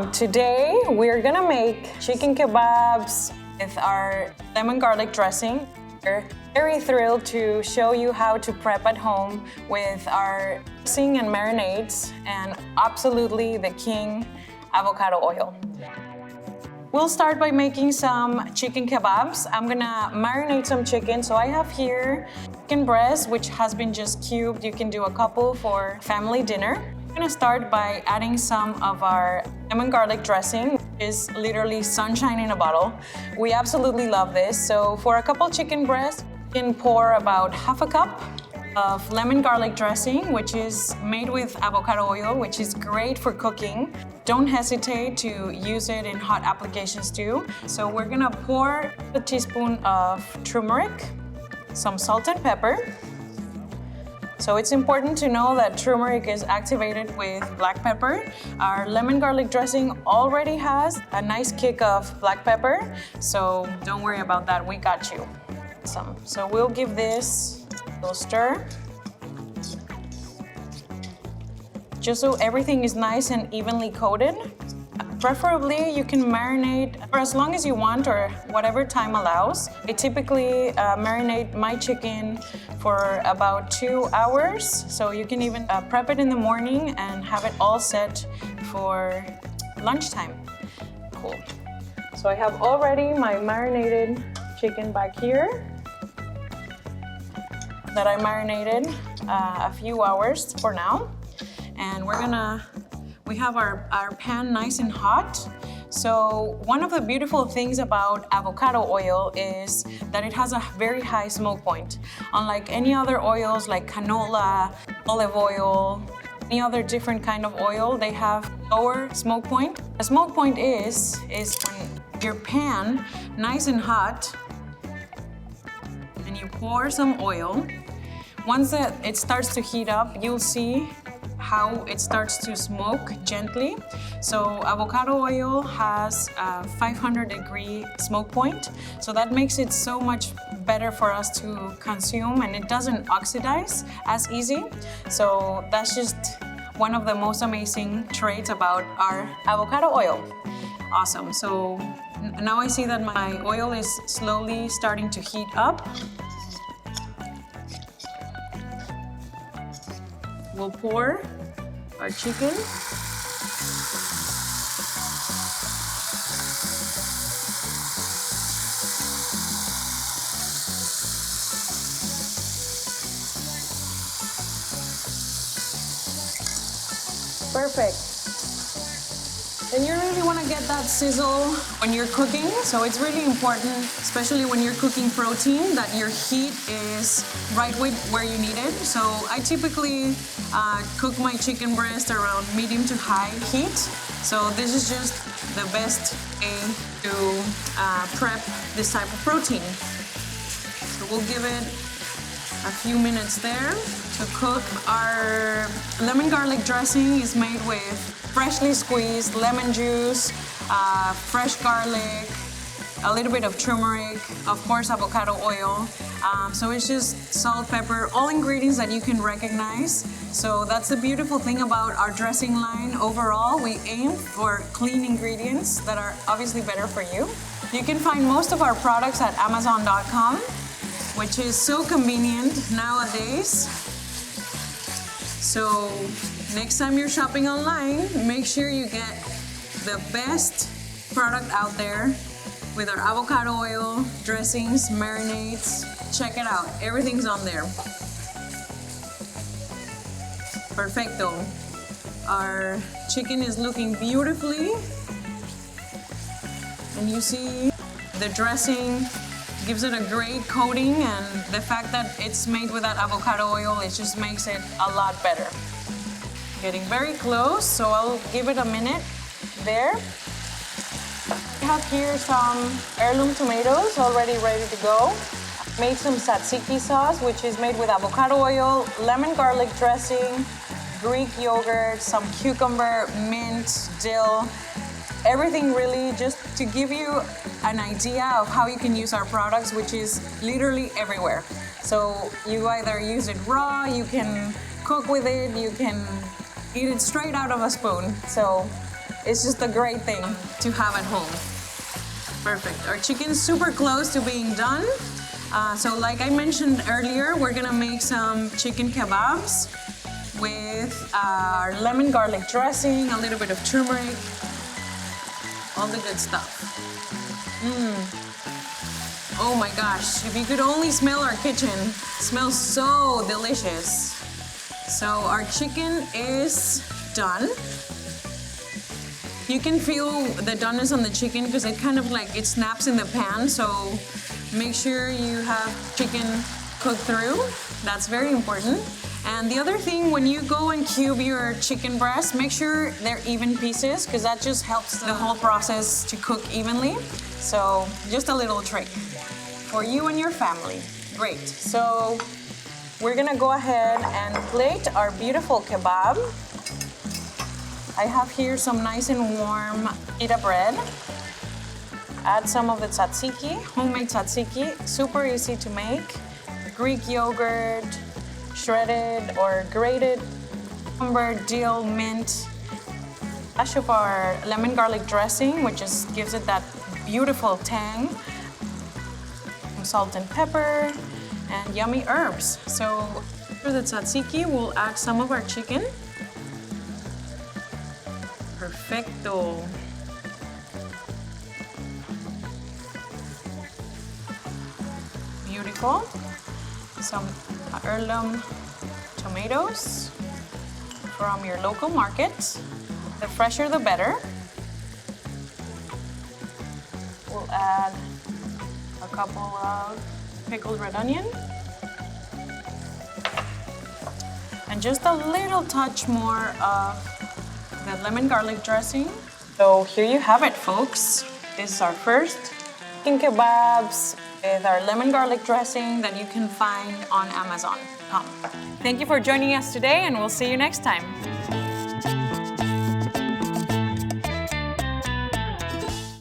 Today we're gonna make chicken kebabs with our lemon garlic dressing. We're very thrilled to show you how to prep at home with our dressing and marinades and absolutely the king avocado oil. We'll start by making some chicken kebabs. I'm gonna marinate some chicken. So I have here chicken breast, which has been just cubed. You can do a couple for family dinner. I'm gonna start by adding some of our lemon garlic dressing, which is literally sunshine in a bottle. We absolutely love this. So for a couple chicken breasts, you can pour about half a cup of lemon garlic dressing, which is made with avocado oil, which is great for cooking. Don't hesitate to use it in hot applications too. So we're gonna pour a teaspoon of turmeric, some salt and pepper. So it's important to know that turmeric is activated with black pepper. Our lemon garlic dressing already has a nice kick of black pepper, so don't worry about that, we got you. Awesome. So we'll give this a little stir, just so everything is nice and evenly coated. Preferably, you can marinate for as long as you want or whatever time allows. I typically marinate my chicken for about 2 hours, so you can even prep it in the morning and have it all set for lunchtime. Cool. So I have already my marinated chicken back here that I marinated a few hours for now. And we have our pan nice and hot. So one of the beautiful things about avocado oil is that it has a very high smoke point. Unlike any other oils like canola, olive oil, any other different kind of oil, they have lower smoke point. A smoke point is when your pan nice and hot and you pour some oil. Once it starts to heat up, you'll see how it starts to smoke gently. So avocado oil has a 500-degree smoke point, so that makes it so much better for us to consume, and it doesn't oxidize as easy. So that's just one of the most amazing traits about our avocado oil. Awesome. So now I see that my oil is slowly starting to heat up. We'll pour our chicken. Perfect. And you really want to get that sizzle when you're cooking, so it's really important, especially when you're cooking protein, that your heat is right with where you need it. So I typically cook my chicken breast around medium to high heat. So this is just the best way to prep this type of protein. So we'll give it a few minutes there to cook. Our lemon garlic dressing is made with freshly squeezed lemon juice, fresh garlic, a little bit of turmeric, of course avocado oil. So it's just salt, pepper, all ingredients that you can recognize. So that's the beautiful thing about our dressing line. Overall, we aim for clean ingredients that are obviously better for you. You can find most of our products at Amazon.com, which is so convenient nowadays. So next time you're shopping online, make sure you get the best product out there with our avocado oil, dressings, marinades. Check it out, everything's on there. Perfecto. Our chicken is looking beautifully. And you see the dressing gives it a great coating, and the fact that it's made with that avocado oil, it just makes it a lot better. Getting very close, so I'll give it a minute there. I have here some heirloom tomatoes already ready to go. Made some tzatziki sauce, which is made with avocado oil, lemon garlic dressing, Greek yogurt, some cucumber, mint, dill, everything really just to give you an idea of how you can use our products, which is literally everywhere. So you either use it raw, you can cook with it, you can eat it straight out of a spoon. So It's just a great thing to have at home. Perfect. Our chicken's super close to being done. So like I mentioned earlier, we're gonna make some chicken kebabs with our lemon garlic dressing, a little bit of turmeric, all the good stuff. Oh my gosh, if you could only smell our kitchen, it smells so delicious. So our chicken is done. You can feel the doneness on the chicken because it kind of like, it snaps in the pan, so make sure you have chicken cooked through. That's very important. And the other thing, when you go and cube your chicken breast, make sure they're even pieces because that just helps the whole process to cook evenly. So just a little trick for you and your family. Great. So we're gonna go ahead and plate our beautiful kebab. I have here some nice and warm pita bread. Add some of the tzatziki, homemade tzatziki, super easy to make. Greek yogurt, shredded or grated cucumber, dill, mint. Dash of our lemon garlic dressing, which just gives it that beautiful tang. Some salt and pepper, and yummy herbs. So for the tzatziki, we'll add some of our chicken. Perfecto. Beautiful. Some heirloom tomatoes from your local market. The fresher, the better. We'll add a couple of pickled red onion. And just a little touch more of the lemon garlic dressing. So here you have it, folks. This is our first chicken kebabs with our lemon garlic dressing that you can find on Amazon. Thank you for joining us today, and we'll see you next time.